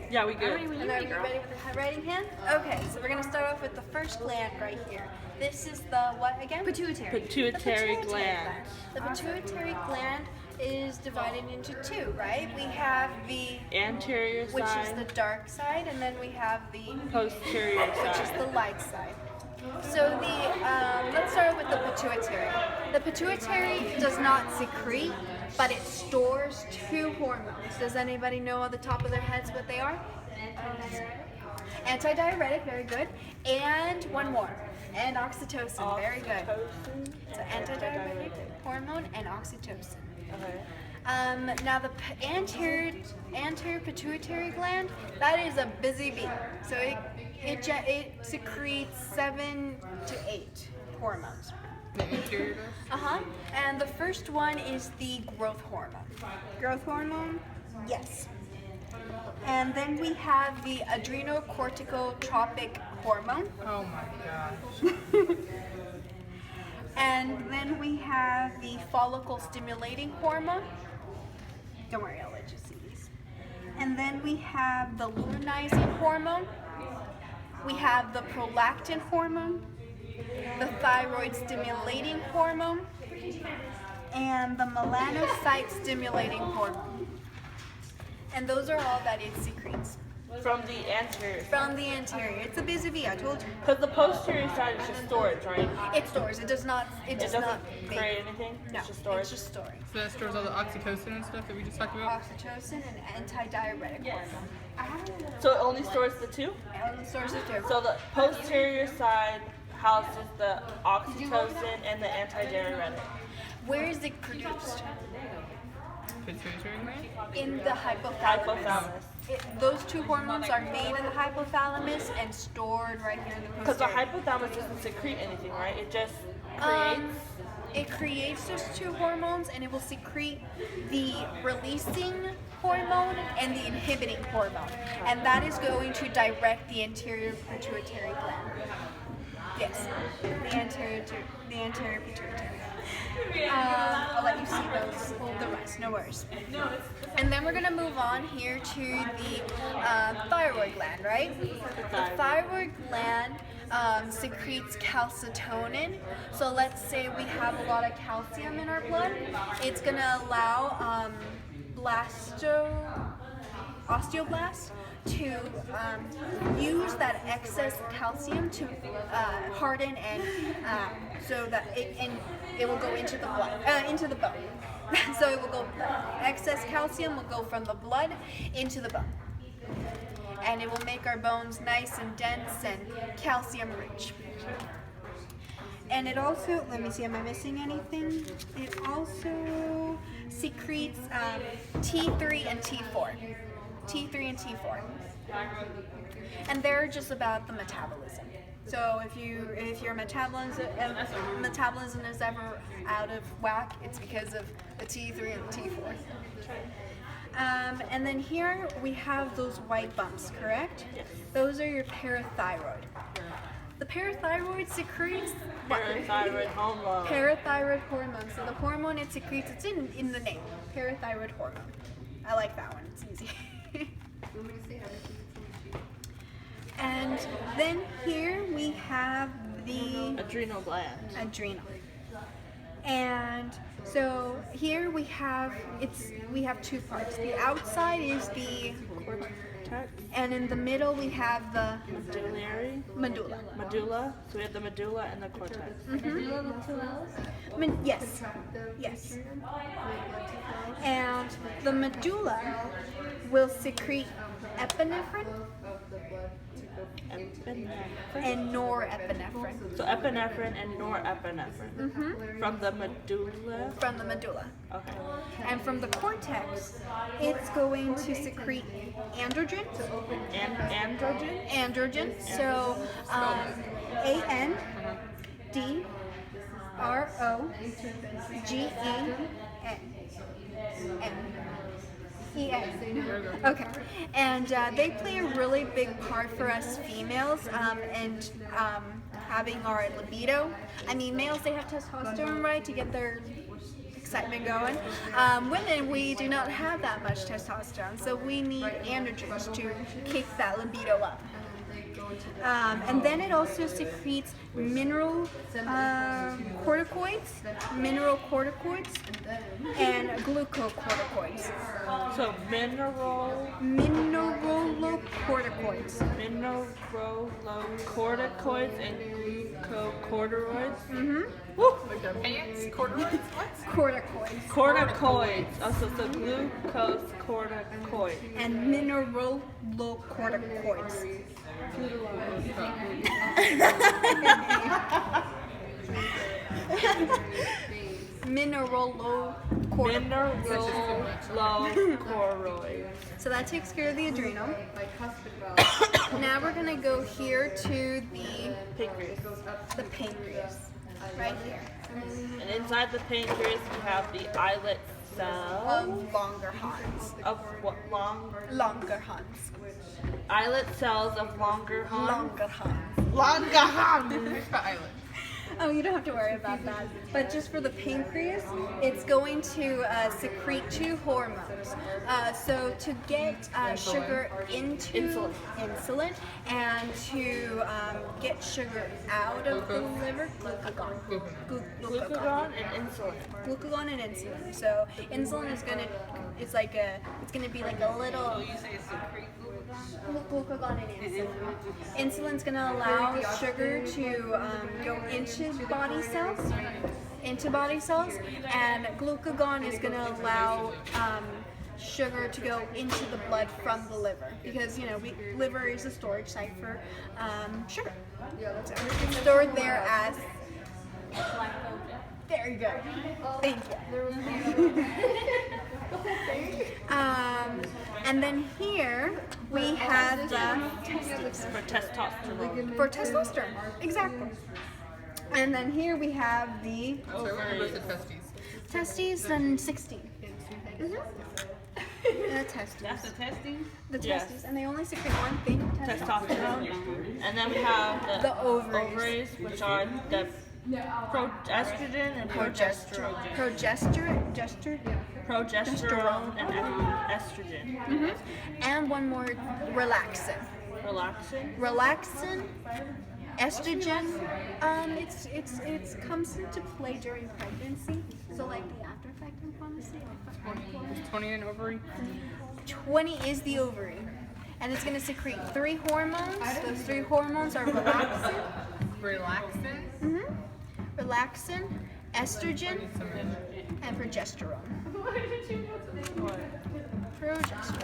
Yeah, we good. And are you ready with the writing hand? Okay, so we're going to start off with the first gland right here. This is the what again? Pituitary. Pituitary gland. The pituitary gland is divided into two, right? We have the Anterior which side, is the dark side, and then we have the posterior which is side. the light side. So let's start with the pituitary. The pituitary does not secrete, but it stores two hormones. Does anybody know on the top of their heads what they are? Antidiuretic, very good. And one more. And oxytocin, very good. So antidiuretic hormone and oxytocin. Okay. Now the anterior pituitary gland, that is a busy bee. So it secretes 7 to 8 hormones. And the first one is the growth hormone. Growth hormone, yes. And then we have the adrenocorticotropic hormone. Oh my gosh. And then we have the follicle stimulating hormone. Don't worry, I'll let you see these. And then we have the luteinizing hormone. We have the prolactin hormone, the thyroid stimulating hormone, and the melanocyte stimulating hormone. And those are all that it secretes. From the anterior side. From the anterior. It's a busy bee, I told you. Because the posterior side is just storage, right? It stores. It does not. It does doesn't not create anything? No, It's just storage? It's just storing. So that stores all the oxytocin and stuff that we just talked about? Oxytocin and antidiuretic hormone. So it only stores the two? It only stores the two. So the posterior side houses the oxytocin and the antidiuretic. Where is it produced? Pituitary gland? In the hypothalamus. Hypothalamus. Those two hormones are made in the hypothalamus and stored right here in the Because the posterior. hypothalamus doesn't secrete anything, right? It just creates. It creates those two hormones, and it will secrete the releasing hormone and the inhibiting hormone, and that is going to direct the anterior pituitary gland. Yes, the anterior pituitary. I'll let you see the rest, no worries. And then we're going to move on here to the thyroid gland, right? The thyroid gland secretes calcitonin. So let's say we have a lot of calcium in our blood. It's going to allow osteoblasts to use that excess calcium to harden and so that it will go into the blood, into the bone. So it will go. Excess calcium will go from the blood into the bone, and it will make our bones nice and dense and calcium rich. And it also, let me see, am I missing anything? It also secretes T3 and T4. T3 and T4. And they're just about the metabolism. So if your metabolism is ever out of whack, it's because of the T3 and the T4. And then here we have those white bumps, correct? Yes. Those are your parathyroid. The parathyroid secretes Parathyroid hormone. parathyroid hormone. So the hormone it secretes, it's in the name, parathyroid hormone. I like that one, it's easy. And then here we have the Adrenal gland. adrenal. And so here we have two parts. The outside is the Cortex. and in the middle we have the Medullary. medulla. Medulla. So we have the medulla and the cortex. Yes. Yes. And the medulla will secrete epinephrine Epinephrine. and norepinephrine So epinephrine and norepinephrine. From the medulla. from the medulla. Okay. And from the cortex, it's going to secrete androgen. Androgen. Androgen. So ANDROGEN. Okay, and they play a really big part for us females, and having our libido. I mean, males, they have testosterone, right, to get their excitement going. Women, we do not have that much testosterone, so we need androgens to kick that libido up. And then it also secretes mineral corticoids, and glucocorticoids. So mineralocorticoids. Mineralocorticoids and glucocorticoids. Mm-hmm. Woo! Like their pants? Corduroys? What? Corticoids. Corticoids. Oh, so glucose corticoid. And mineralocorticoids. Mineralocorticoids. So that takes care of the adrenal. Now we're gonna go here to Pancreas. the pancreas, right here. And inside the pancreas we have the islet cell Of Langerhans. of what Langerhans. islet cells of Langerhans. Langerhans. Who's got island? Oh, you don't have to worry about that. But just for the pancreas, it's going to secrete 2 hormones. So to get sugar into insulin and to get sugar out of the liver, glucagon. Glucagon and insulin. Glucagon and insulin. So insulin is gonna, it's gonna be like a little. Glucagon and insulin. Insulin's gonna allow sugar to go into body cells, and glucagon is gonna allow sugar to go into the blood from the liver, because liver is a storage site for sugar. So it's stored there as. There you go. Thank you. And then here we have the testes. For testosterone. For testosterone, exactly. And then here we have the So where's the testes? testes and 16. The testes. That's the testes? The Yes. testes. And they only secrete one thing, Testosterone. And then we have The ovaries. which are the estrogen and progesterone. Progesterone and estrogen. And one more, relaxin. Relaxing. Estrogen, it's comes into play during pregnancy. So like the after effect of pregnancy. Is 20 an ovary? 20 is the ovary, and it's gonna secrete 3 hormones. Those 3 hormones are relaxin, relaxin, estrogen, and progesterone. Progesterone.